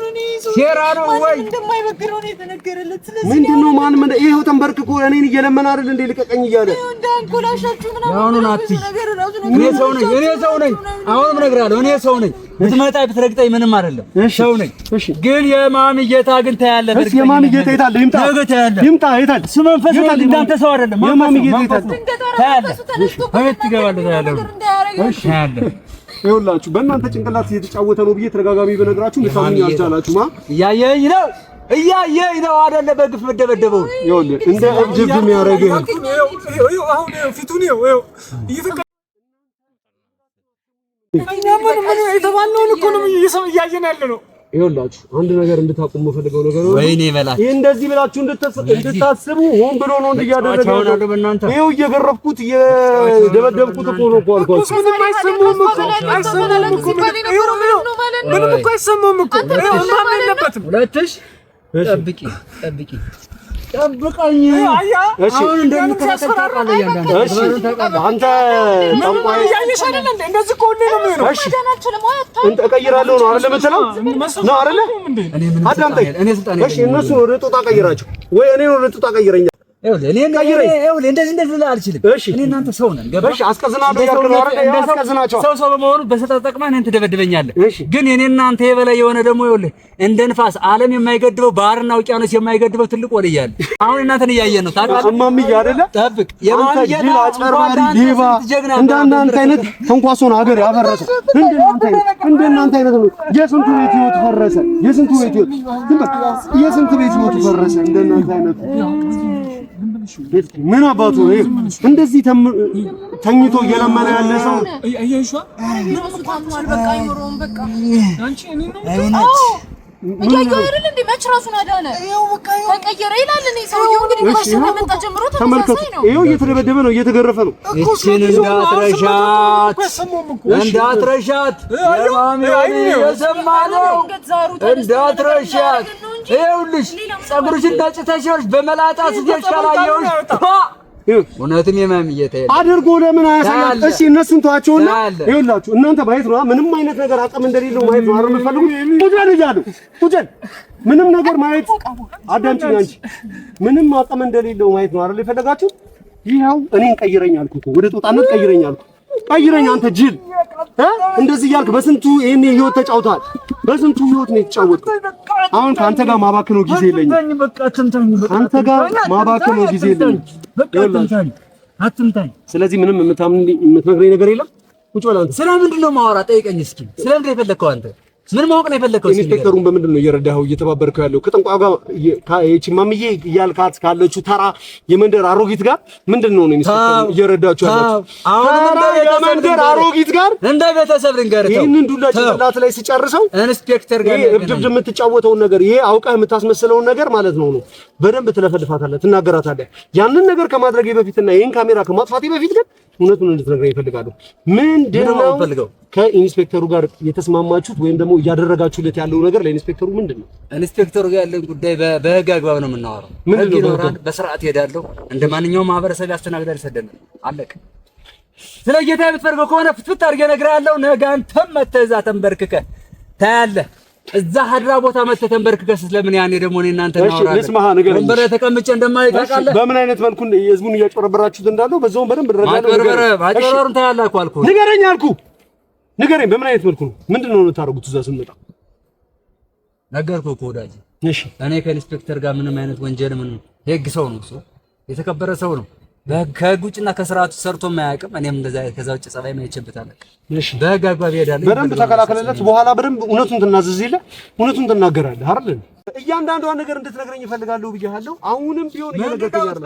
ሴራ ነው ወይ እንደማይበግረው ነው የተነገረለት። ስለዚህ ምንድነው ማን ይሄው ተንበርክኮ እኔን እየለመነ አይደል እንዴ ልቀቀኝ እያለ እንዳንኮላሻችሁ ምናምን አሁን ናቲ እኔ ሰው ነኝ አሁንም እነግርሃለሁ እኔ ሰው ነኝ። ብትመጣ ብትረግጠኝ ምንም አይደለም ሰው ነኝ። ግን የማሚ ጌታ ግን ታያለህ። እሺ የማሚ ጌታ ይታል ይምጣ ይታል እሱ መንፈስ ነው እንዳንተ ሰው አይደለም። የማሚ ጌታ ይታል ታያለህ። እቤት ትገባለህ ታያለህ። እሺ ታያለህ። ይኸውላችሁ በእናንተ ጭንቅላት እየተጫወተ ነው ብዬ ተደጋጋሚ በነግራችሁ ልታምኑ አልቻላችሁ። እያየኝ ነው አይደለ? በግፍ መደበደበው ይኸውልህ እንደ እብድ የሚያደርግህ አሁን ፊቱን ይኸው ምን የተባለውን እኮ ነው እያየን ያለ ነው። ይኸውላችሁ አንድ ነገር እንድታቁሙ ፈልገው ነገር ነው። ወይኔ በላችሁ ይሄ እንደዚህ ብላችሁ እንድታስቡ ሆን ብሎ ነው እንዲያደረገው። ይሄው እየገረፍኩት እየደበደብኩት እኮ ነው አልኳችሁ። ምንም አይሰማውም እኮ ምንም እኮ አይሰማውም እኮ ማን የለበትም። ሁለትሽ ጠብቂ ጠብቀኝ። አሁን እንደምትከታተል ያንዳንዱ አንተ ጠንቋይ ያየሽ አይደል እንዴ? እንደዚህ እኮ ሁሌ ነው የሚሆነው። እሺ እንት እቀይራለሁ ነው አይደል የምትለው? ነው አይደል? አዳምጠኝ። እሺ እነሱ ወደ ጦጣ ቀይራቸው ወይ እኔ ወደ ጦጣ ቀይረኛ። እንደዚህ ልልህ አልችልም። እኔ እናንተ ሰው ነን። ገባሽ? አስቀዝናለሁ ያልኩ ነው አይደል? አስቀዝናቸው ሰው በመሆኑ በተጠቅመህ እኔን ትደበድበኛለህ። ግን የኔ እናንተ የበላይ የሆነ ደግሞ ይኸውልህ እንደ ንፋስ ዓለም የማይገድበው ባህርና ውቅያኖስ የማይገድበው ትልቅ ወልያለህ። አሁን እናንተን እያየን ነው። ታውቃለህ? እማምዬ አይደለ? ጠብቅ። አንተ ጅል አጭበርባሪ ሌባ እንደናንተ አይነት ተንኳሶን ሀገር ያፈረሰ እንደናንተ አይነት ነው። የስንቱ ቤት ህይወት ፈረሰ። የስንቱ ቤት ህይወት ፈረሰ እንደናንተ አይነት ምን አባቱ እንደዚህ ተኝቶ እየለመነ ያለ ሰው አየሽዋ ራሱ ታሟል። በቃ አይኖርም። በቃ አንቺ እኔ ነው እያየሁ አይደል እንዴ? መች ራሱን አዳነ ተቀየረ ይላል። እኔ ሰውዬው እንግዲህ ከሱ ከመጣ ጀምሮ ተመሳሳይ ነው። ይኸው እየተደበደበ ነው፣ እየተገረፈ ነው። እቺን እንዳትረሻት የማሚ የሰማ ነው እንዳትረሻት። ይኸውልሽ ፀጉርሽን ነጭተሽሽ በመላጣ ስትሄጂ ካላየሁሽ እውነትም የማሚ እየተሄደ አድርጎ ለምን አያሳያት? እሺ እነሱን ተዋቸውና ይኸውላችሁ እናንተ ማየት ነው። ምንም አይነት ነገር አቅም እንደሌለው ማየት ነው አይደል የምትፈልጉት? ቁጀል እያሉ ቁጀል ምንም ነገር ማየት አዳምጪኝ። አንቺ ምንም አቅም እንደሌለው ማየት ነው አይደል የፈለጋችሁ? ይኸው እኔን ቀይረኝ አልኩት፣ ወደ ጦጣነት ቀይረኝ አልኩት። ቀይረኝ አንተ ጅል እንደዚህ እያልክ በስንቱ ይሄን ህይወት ተጫውተሃል። በስንቱ ህይወት ነው የተጫወትኩት። አሁን ከአንተ ጋር ማባከነው ጊዜ የለኝም። አንተ ጋር ማባከነው ጊዜ የለኝም። አትምታኝ። ስለዚህ ምንም የምትነግረኝ ነገር የለም። ቁጭ በል አንተ። ስለምንድን ነው የማወራ? ጠይቀኝ እስኪ። ስለምንድን ነው የፈለግከው አንተ? ምን ማወቅ ነው የፈለግከው? ኢንስፔክተሩን በምንድን ነው እየረዳኸው እየተባበርከው ያለው? ከጠንቋይ ጋር እቺ ማምዬ እያልካት ካለችው ተራ የመንደር አሮጊት ጋር ምንድን ነው ኢንስፔክተሩ እየረዳችሁ ያላችሁ? አሁን የመንደር አሮጊት ጋር እንደ ቤተሰብ ልንገርህ። ይሄንን ዱላ ጭንቅላት ላይ ሲጨርሰው ኢንስፔክተር ጋር እብድብድ የምትጫወተውን ነገር ይሄ አውቀህ የምታስመስለውን ነገር ማለት ነው በደንብ ትለፈልፋታለህ፣ ትናገራታለህ። ያንን ነገር ከማድረጌ በፊትና ይሄን ካሜራ ከማጥፋቴ በፊት ግን እውነቱን እንድትነግረኝ እፈልጋለሁ። ምንድነው ከኢንስፔክተሩ ጋር የተስማማችሁት ወይም ደግሞ እያደረጋችሁለት ያለው ነገር ለኢንስፔክተሩ ምንድነው? ኢንስፔክተሩ ጋር ያለን ጉዳይ በህግ አግባብ ነው የምናወራው። በስርዓት ሄዳለሁ። እንደ ማንኛውም ማህበረሰብ ያስተናግዳል። ይሰደናል። አለቀ። ስለ ጌታ የምትፈልገው ከሆነ ፍትፍት አድርጌ እነግርሃለሁ። ነገ አንተም መተህ እዛ ተንበርክከህ ታያለህ። እዛ ሀድራ ቦታ መተህ ተንበርክከህ ስለምን ያኔ ደግሞ እኔ እናንተ እናወራለን። ልስማህ ነገር ወንበር ተቀምጬ እንደማይት ታውቃለህ። በምን አይነት መልኩ ህዝቡን እያጭበረበራችሁት እንዳለው በዛው በደንብ ማጭበረበሩን ታያለህ እኮ አልኩህ። ንገረኝ አልኩህ። ንገረኝ በምን አይነት መልኩ ነው? ምንድነው የምታደርጉት እዛ ስንመጣ? ነገርኩህ እኮ ወዳጅ። እሺ እኔ ከኢንስፔክተር ጋር ምንም አይነት ወንጀል የህግ ሰው ነው፣ ሰው የተከበረ ሰው ነው። ከህግ ውጭና ከስርዓቱ ሰርቶ የማያውቅም። እኔም እንደዛ ከዛ ውጭ ጸባይ ማይቸብታለህ። እሺ በህግ አግባብ ይሄዳል። በደንብ ተከላከለለት። በኋላ በደንብ እውነቱን ትናዘዝ ይለ እውነቱን ትናገራለህ አይደል? እያንዳንዷን ነገር እንድትነግረኝ እፈልጋለሁ ብያለሁ። አሁንም ቢሆን እየነገርከኝ አይደለም።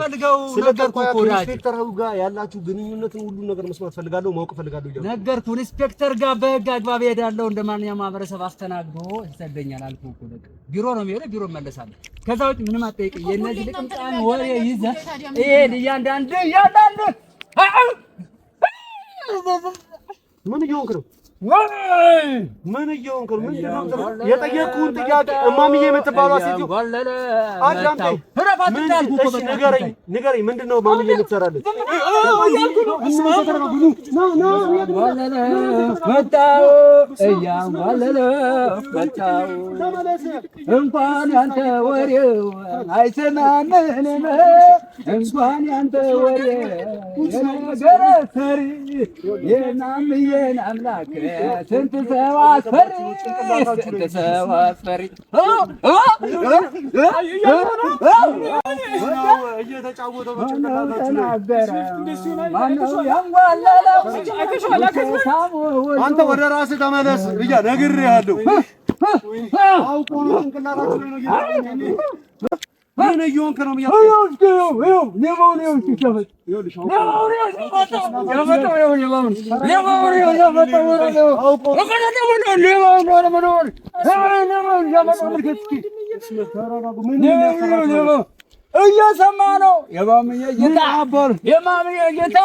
ስለገርኩህ ኢንስፔክተር ጋር ያላችሁ ግንኙነትን ሁሉ ነገር መስማት ፈልጋለሁ፣ ማወቅ ፈልጋለሁ እያልኩ ነገርኩህ። ኢንስፔክተር ጋር በህግ አግባብ እሄዳለሁ። እንደማንኛውም ማህበረሰብ አስተናግዶ ይሰደኛል አልኩህ እኮ። በቃ ቢሮ ነው የሚሄደው፣ ቢሮ እመለሳለሁ። ከዛ ውጭ ምንም አትጠይቅኝ። የእነዚህ ልቅምጣን ወሬ ይዘህ ይሄድ እያንዳንዱ ምን እየሆንክ ነው? ምን እየሆንክ ነው? የጠየቅኩህን ጥያቄ እማምዬ የምትባለው ሴትዮ አዳምጠኝ። ንገረኝ፣ ምንድን ነው እማምዬ የምትሰራለች? መጣሁ እያንጓለለ መጣሁ እንኳን ያንተ ወሬው አይሰማም እኔም እንኳን ያንተ ወሬ የነገረ ሰሪ የማምዬን አምላክ ስንት ሰው አስፈሪ ስንት ሰው አስፈሪ እየተጫወተው አንተ ወደ ራስህ ተመለስ ብያ ነግሬሃለሁ። አውቆ ነው ጭንቅላታችሁ ላይ ነው እየተጫወተ ምን እየሆንክ ነው? እየሰማ ነው የማምዬ ጌታ የማምዬ ጌታ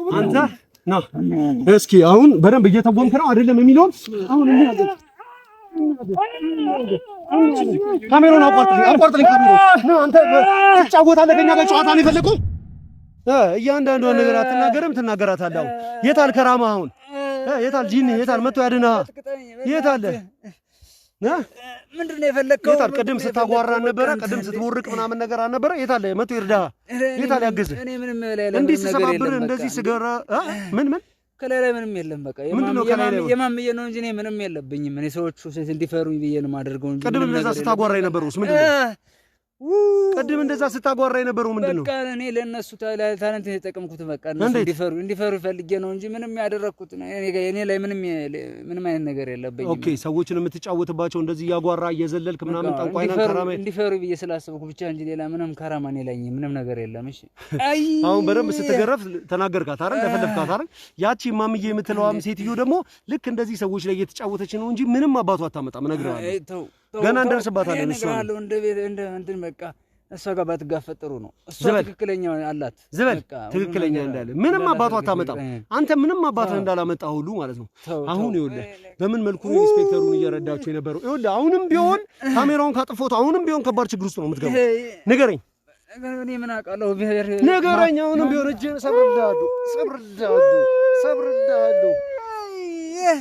አንተ ና እስኪ አሁን በደንብ እየተወንክ ነው አይደለም የሚለውን አሁን ካሜራውን አቋርጥልኝ። ካሜራውን አንተ ትጫወታለህ ከእኛ ጋር ጨዋታ ነው የፈለከው? እያንዳንዷን ነገር አትናገርም፣ ትናገራታለህ። አሁን የታል ከራማ? አሁን የታል ጂኒ? የታል መጥቶ ያድንሃል? የታል ምንድን ነው የፈለከው? የታል ቅድም ስታጓራ ነበረ? ቅድም ስትቦርቅ ምናምን ነገር አልነበረ? የታል መጥቶ ይርዳህ? የታል ያግዝህ? እኔ ምንም ላይ እንዲህ ስሰባብር እንደዚህ ስገራ ምን ከላይ ላይ ምንም የለም። በቃ የማምዬ ነው እንጂ እኔ ምንም የለብኝም። እኔ ሰዎቹ እንዲፈሩኝ ብዬ ነው የማደርገው እንጂ ቅድም እንደዛ ስታጓራ የነበረውስ ምንድን ነው? ቅድም እንደዛ ስታጓራ የነበረው ምንድን ነው? በቃ እኔ ለእነሱ ታለንት የተጠቀምኩት በቃ እነሱ እንዲፈሩ ፈልጌ ነው እንጂ ምንም ያደረኩት እኔ ላይ ምንም አይነት ነገር የለብኝም። ኦኬ ሰዎችን የምትጫወትባቸው እንደዚህ እያጓራ እየዘለልክ ምናምን ጠንቋይና ከራማ እንዲፈሩ ብዬ ስላሰብኩ ብቻ እንጂ ሌላ ምንም ከራማ እኔ ላይ ምንም ነገር የለም። እሺ አሁን በደንብ ስትገረፍ ተናገርካት አይደል? ለፈለፍካት አይደል? ያቺ ማምዬ የምትለዋም ሴትዮ ደግሞ ልክ እንደዚህ ሰዎች ላይ እየተጫወተች ነው እንጂ ምንም አባቷ አታመጣም። እነግርሃለሁ ገና እንደርስባታለን። እሷ ነው እንደ በቃ እሷ ጋር ባትጋፈጥ ጥሩ ነው። እሷ ትክክለኛ አላት ዝበል ትክክለኛ እንዳለ ምንም አባቷ አታመጣም። አንተ ምንም አባትህ እንዳላመጣ ሁሉ ማለት ነው። አሁን ይኸውልህ በምን መልኩ ኢንስፔክተሩን እየረዳችሁ የነበረው? ይኸውልህ አሁንም ቢሆን ካሜራውን ካጥፎት አሁንም ቢሆን ከባድ ችግር ውስጥ ነው የምትገባው። ንገረኝ። እኔ ምን አውቃለሁ? ንገረኝ። አሁንም ቢሆን እጄን ሰብርልሃለሁ።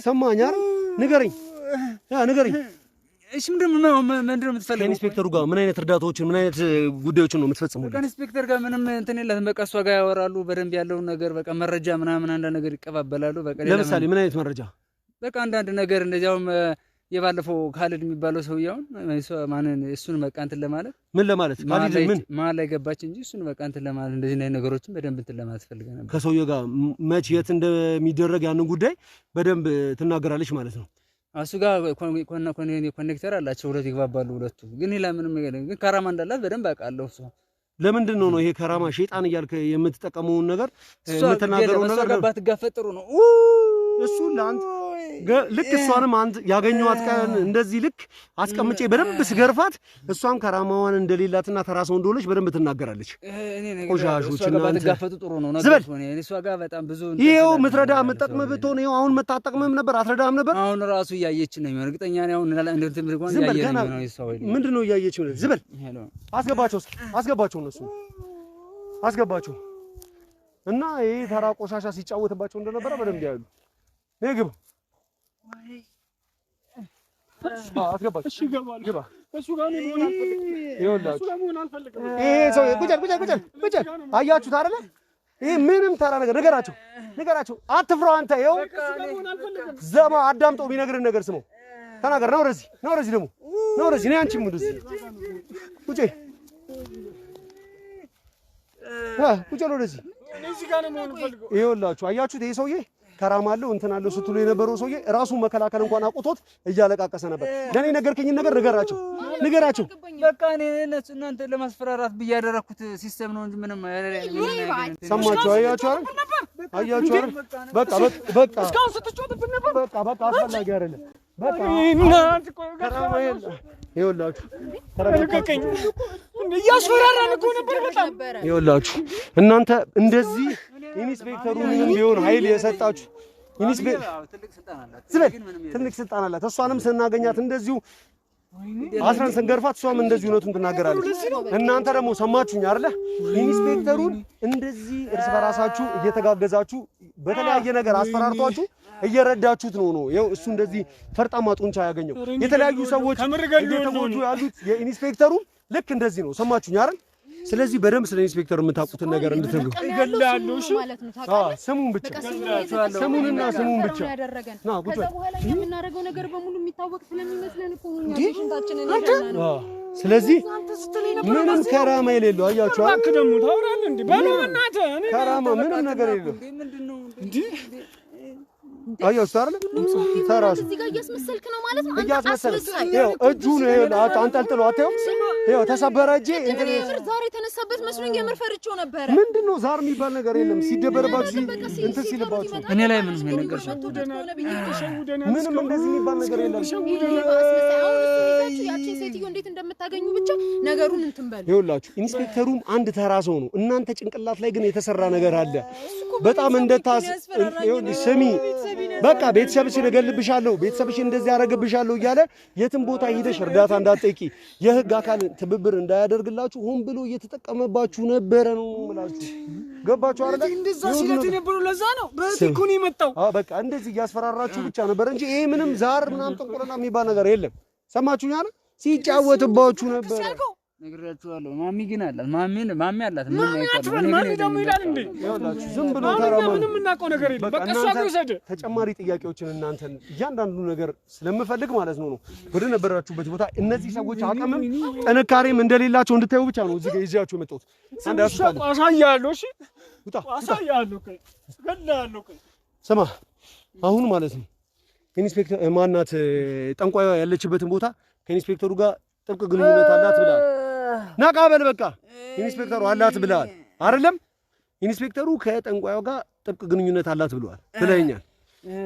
ሰማኸኝ አይደል? ንገረኝ። ንገረኝ። እሺ ምንድን ነው የምትፈልገው? ከኢንስፔክተሩ ጋር ምን አይነት እርዳታዎችን ምን አይነት ጉዳዮችን ነው የምትፈጽሙት? ከኢንስፔክተር ጋር ምንም እንትን የለህም። በቃ እሷ ጋር ያወራሉ በደንብ ያለውን ነገር በቃ መረጃ ምናምን አንዳንድ ነገር ይቀባበላሉ። በቃ ለምሳሌ ምን አይነት መረጃ? በቃ አንዳንድ ነገር እንደዚያውም የባለፈው ካሊድ የሚባለው ሰውዬውን እሱን በቃ እንትን ለማለት ምን ለማለት ካሊድ ምን መሀል ላይ ገባች እንጂ እሱን በቃ እንትን ለማለት እንደዚህ አይነት ነገሮችን በደንብ እንትን ለማለት ፈልገህ ነበር። ከሰውዬው ጋር መች የት እንደሚደረግ ያንን ጉዳይ በደንብ ትናገራለች ማለት ነው። እሱ ጋር ኮኔክተር አላቸው፣ ሁለት ይግባባሉ ሁለቱ። ግን ሌላ ምንም ነገር ግን ከራማ እንዳላት በደንብ አውቃለሁ። እሱ ለምንድን ነው ይሄ ከራማ ሸይጣን እያልክ የምትጠቀመውን ነገር የምትናገረው ነገር ባትጋፈጥ ጥሩ ነው። እሱ ለአንተ ልክ እሷንም አንተ ያገኘኋት ቀን እንደዚህ ልክ አስቀምጬ በደንብ ስገርፋት እሷም ከራማዋን እንደሌላትና ተራሰው እንደሆነች በደንብ ትናገራለች። ቆሻሾችና ባትጋፈጡ ጥሩ ነው ነገር ሆነ። እሷ ጋር በጣም ብዙ ይሄው ምትረዳ የምትጠቅም ብትሆን ይሄው አሁን መታጠቅምም ነበር አትረዳም ነበር። አሁን ራሱ እያየች ነው የሚሆን እርግጠኛ ነኝ። አሁን እንትን ብርጓን እያየች ነው ይሳው ምንድን ነው እያየች ነው? ዝበል አስገባቸው እነሱ አስገባቸው እና ይሄ ተራ ቆሻሻ ሲጫወትባቸው እንደነበረ በደንብ ያሉ ነግብ አስገባቸው። እሺ ገባል ግባ። እሱ ጋር ነው ሆነ አልፈልግም። ይሄ ሰው ቁጭ አያችሁት አይደለ? ይሄ ምንም ተራ ነገር ንገራቸው። አትፍራው አንተ። ይኸው ዘማ አዳምጠው ቢነግርህ ነገር ስሙ። ተናገር። ነው ወደዚህ ደግሞ ነው ወደዚህ ነይ። አንቺም ወደዚህ ቁጭ ቁጭ ነው ወደዚህ። እዚህ ጋር ነው መሆን ፈልገው። ይኸውላችሁ አያችሁት? ይሄ ሰውዬ ከራማ አለው እንትን አለው ስትሉ የነበረው ሰውዬ ራሱን መከላከል እንኳን አቁቶት እያለቃቀሰ ነበር። ለኔ ነገርከኝን ነገር ንገራቸው። በቃ እኔ እናንተ ለማስፈራራት ብያደረኩት ሲስተም ነው እንጂ ምንም ሰማችሁ? አያችሁ አይደል? በቃ እስካሁን ስትጮትብን ነበር። በቃ አስፈላጊ አይደለም። በቃ ከራማ ይኸውላችሁ ተረጋጋኝ። እያስፈራራን እኮ ነበር በጣም። ይኸውላችሁ እናንተ እንደዚህ ኢንስፔክተሩ ምንም ቢሆን ኃይል የሰጣችሁ ትልቅ ስልጣን አላት። እሷንም ስናገኛት እንደዚሁ አስረን ስንገርፋት እሷም እንደዚህ እውነቱን ትናገራለች። እናንተ ደግሞ ሰማችሁኝ አይደለ? ኢንስፔክተሩን እንደዚህ እርስ በራሳችሁ እየተጋገዛችሁ በተለያየ ነገር አስፈራርቷችሁ እየረዳችሁት ነው። ይኸው እሱ እንደዚህ ፈርጣማ ጡንቻ ያገኘው የተለያዩ ሰዎች እየተጎዱ ያሉት የኢንስፔክተሩ ልክ እንደዚህ ነው። ሰማችሁኝ አይደል? ስለዚህ በደንብ ስለ ኢንስፔክተር የምታውቁትን ነገር እንድትነግሩ ይገላሉ። እሺ ስሙን ብቻ ስሙንና ስሙን ብቻ ና ቁጭ ከዛ በኋላ የምናደርገው ነገር በሙሉ የሚታወቅ ስለሚመስለን እኮ ነው ሽንታችንን ያደረገው። ስለዚህ ምንም ከራማ የሌለው አያችሁ አይደል? እባክህ ደግሞ ታውራለህ እንዴ? በእናትህ ከራማ ምንም ነገር የሌለው እንዴ አያችሁ አይደል? ተራሱ እዚህ ጋር እያስመሰልክ ነው ማለት ነው። እያስመሰልክ ይኸው እጁ ነው አንጠልጥሎ አታየው? ይኸው ተሰበረ እጄ እንግዲህ ዛሬ የተነሳበት መስሎኝ የምር ፈርቼው ነበረ። ምንድነው ዛር የሚባል ነገር የለም። ሲደበርባችሁ እንትን ሲልባችሁ እኔ ላይ ምንም ነገር ምንም እንደዚህ የሚባል ነገር የለም። ያቺን ሴትዮ እንዴት እንደምታገኙ ብቻ ነገሩን እንትን በሉ። ይኸውላችሁ ኢንስፔክተሩም አንድ ተራ ሰው ነው። እናንተ ጭንቅላት ላይ ግን የተሰራ ነገር አለ። በጣም ስሚ በቃ ቤተሰብሽን እገልብሻለሁ፣ ቤተሰብሽን እንደዚህ ያደርግብሻለሁ እያለ የትም ቦታ ሄደሽ እርዳታ እንዳትጠይቂ የህግ አካል ትብብር እንዳያደርግላችሁ ሆን ብሎ እየተጠቀመባችሁ ነበረ ነው የምላችሁ። ገባችሁ አይደል? እንደዛ ሲለት የነበረው ለዛ ነው። በቲኩን የመጣው በቃ እንደዚህ እያስፈራራችሁ ብቻ ነበር እንጂ ይሄ ምንም ዛር ምናምን ጥንቁልና የሚባል ነገር የለም። ሰማችሁኝ አይደል? ሲጫወትባችሁ ነበር። ነግራችኋለሁ። ማሚ ግን አላት ማሚ አላት። ማሚ ደግሞ ይላል እንዴ? ይኸውላችሁ ዝም ብሎ ተራማ ምንም እናውቀው ነገር የለም። በቃ እሷ ወሰደ። ተጨማሪ ጥያቄዎችን እናንተን እያንዳንዱ ነገር ስለምፈልግ ማለት ነው ወደ ነበራችሁበት ቦታ እነዚህ ሰዎች አቅምም ጥንካሬም እንደሌላቸው እንድታዩ ብቻ ነው እዚህ ጋር ይዣችሁ የመጣሁት። አንድ አሳያለሁ። እሺ ውጣ አሳያለሁ። ገላለሁ። ስማ አሁን ማለት ነው ኢንስፔክተር ማናት ጠንቋዩ ያለችበትን ቦታ ከኢንስፔክተሩ ጋር ጥብቅ ግንኙነት አላት ብለሃል። ናቃበል በቃ ኢንስፔክተሩ አላት ብለሃል አይደለም? ኢንስፔክተሩ ከጠንቋዩ ጋር ጥብቅ ግንኙነት አላት ብለዋል ብለኛል።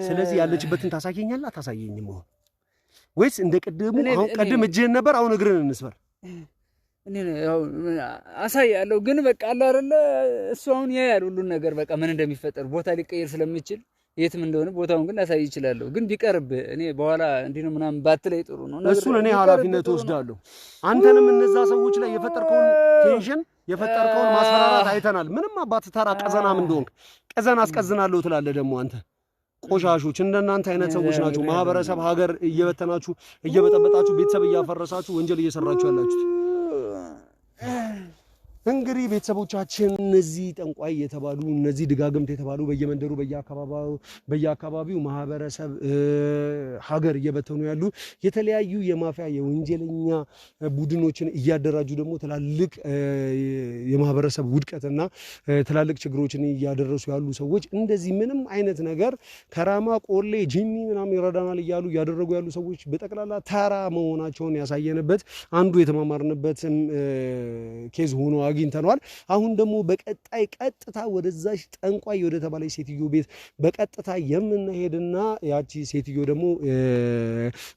ስለዚህ ያለችበትን ታሳየኛለህ አታሳየኝም? አሁን ወይስ እንደ ቅድሙ አሁን ቅድም እጅህን ነበር አሁን እግርህን እንስበር? እኔ ያው አሳያለሁ ግን በቃ አለ አይደለ እሱ አሁን ያያል ሁሉን ነገር በቃ ምን እንደሚፈጠር ቦታ ሊቀየር ስለሚችል የትም እንደሆነ ቦታውን ግን ላሳይ ይችላል። ግን ቢቀርብ እኔ በኋላ እንዲህ ነው ምናምን ባትለይ ጥሩ ነው። እሱን እኔ ኃላፊነት ወስዳለሁ። አንተንም እነዛ ሰዎች ላይ የፈጠርከውን ቴንሽን የፈጠርከውን ማስፈራራት አይተናል። ምንም አባት ተራ ቀዘናም እንደሆንክ ቀዘና አስቀዝናለሁ ትላለህ። ደግሞ አንተ ቆሻሾች እንደናንተ አይነት ሰዎች ናቸው ማህበረሰብ ሀገር እየበተናችሁ እየበጠበጣችሁ ቤተሰብ እያፈረሳችሁ ወንጀል እየሰራችሁ ያላችሁት። እንግዲህ ቤተሰቦቻችን እነዚህ ጠንቋይ የተባሉ እነዚህ ድጋግምት የተባሉ በየመንደሩ በየአካባቢው ማህበረሰብ ሀገር እየበተኑ ያሉ የተለያዩ የማፊያ የወንጀለኛ ቡድኖችን እያደራጁ ደግሞ ትላልቅ የማህበረሰብ ውድቀትና ትላልቅ ችግሮችን እያደረሱ ያሉ ሰዎች እንደዚህ ምንም አይነት ነገር ከራማ ቆሌ ጂኒ ምናምን ይረዳናል እያሉ እያደረጉ ያሉ ሰዎች በጠቅላላ ተራ መሆናቸውን ያሳየንበት አንዱ የተማማርንበት ኬዝ ሆኖ አግኝተናል። አሁን ደግሞ በቀጣይ ቀጥታ ወደዛሽ ጠንቋይ ወደ ተባለች ሴትዮ ቤት በቀጥታ የምንሄድና ያቺ ሴትዮ ደግሞ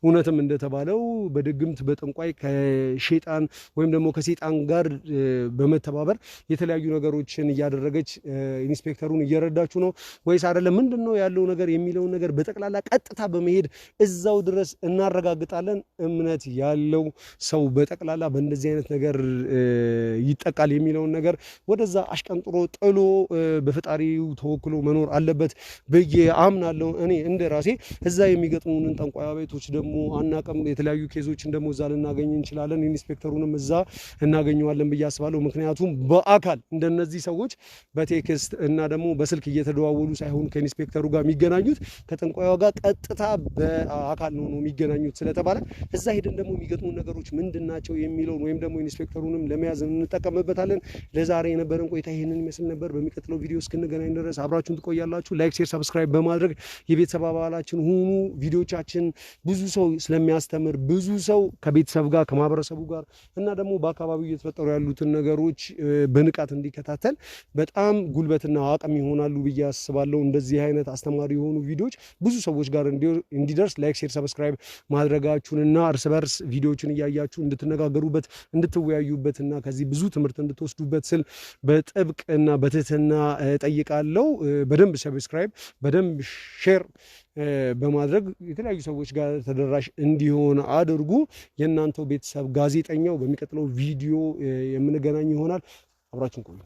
እውነትም እንደተባለው በድግምት በጠንቋይ ከሸይጣን ወይም ደግሞ ከሰይጣን ጋር በመተባበር የተለያዩ ነገሮችን እያደረገች ኢንስፔክተሩን እየረዳችሁ ነው ወይስ አይደለም ምንድነው ያለው ነገር የሚለው ነገር በጠቅላላ ቀጥታ በመሄድ እዛው ድረስ እናረጋግጣለን። እምነት ያለው ሰው በጠቅላላ በእንደዚህ አይነት ነገር ይጠቃል ያውቃል የሚለውን ነገር ወደዛ አሽቀንጥሮ ጥሎ በፈጣሪው ተወክሎ መኖር አለበት ብዬ አምናለሁ። እኔ እንደ ራሴ እዛ የሚገጥሙንን ጠንቋይ ቤቶች ደግሞ አናውቅም። የተለያዩ ኬዞችን ደግሞ እዛ ልናገኝ እንችላለን። ኢንስፔክተሩንም እዛ እናገኘዋለን ብዬ አስባለሁ። ምክንያቱም በአካል እንደነዚህ ሰዎች በቴክስት እና ደግሞ በስልክ እየተደዋወሉ ሳይሆን ከኢንስፔክተሩ ጋር የሚገናኙት ከጠንቋይዋ ጋር ቀጥታ በአካል ነው የሚገናኙት ስለተባለ እዛ ሄደን ደግሞ የሚገጥሙ ነገሮች ምንድናቸው የሚለውን ወይም ደግሞ ኢንስፔክተሩንም ለመያዝ እንጠቀምበታለን። ለዛሬ የነበረን ቆይታ ይሄንን ይመስል ነበር። በሚቀጥለው ቪዲዮ እስክንገናኝ ድረስ አብራችሁን ትቆያላችሁ። ላይክ፣ ሼር፣ ሰብስክራይብ በማድረግ የቤተሰብ አባላችን ሁኑ። ቪዲዮቻችን ብዙ ሰው ስለሚያስተምር ብዙ ሰው ከቤተሰብ ጋር ከማህበረሰቡ ጋር እና ደግሞ በአካባቢው እየተፈጠሩ ያሉትን ነገሮች በንቃት እንዲከታተል በጣም ጉልበትና አቅም ይሆናሉ ብዬ አስባለሁ። እንደዚህ አይነት አስተማሪ የሆኑ ቪዲዮዎች ብዙ ሰዎች ጋር እንዲደርስ ላይክ፣ ሼር፣ ሰብስክራይብ ማድረጋችሁንና እርስ በርስ ቪዲዮዎችን እያያችሁ እንድትነጋገሩበት እንድትወያዩበትና ከዚህ ብዙ ትምህርት እንድትወስዱበት ስል በጥብቅ እና በትህትና ጠይቃለሁ። በደንብ ሰብስክራይብ በደንብ ሼር በማድረግ የተለያዩ ሰዎች ጋር ተደራሽ እንዲሆን አድርጉ። የእናንተው ቤተሰብ ጋዜጠኛው በሚቀጥለው ቪዲዮ የምንገናኝ ይሆናል። አብራችሁን ቆዩ።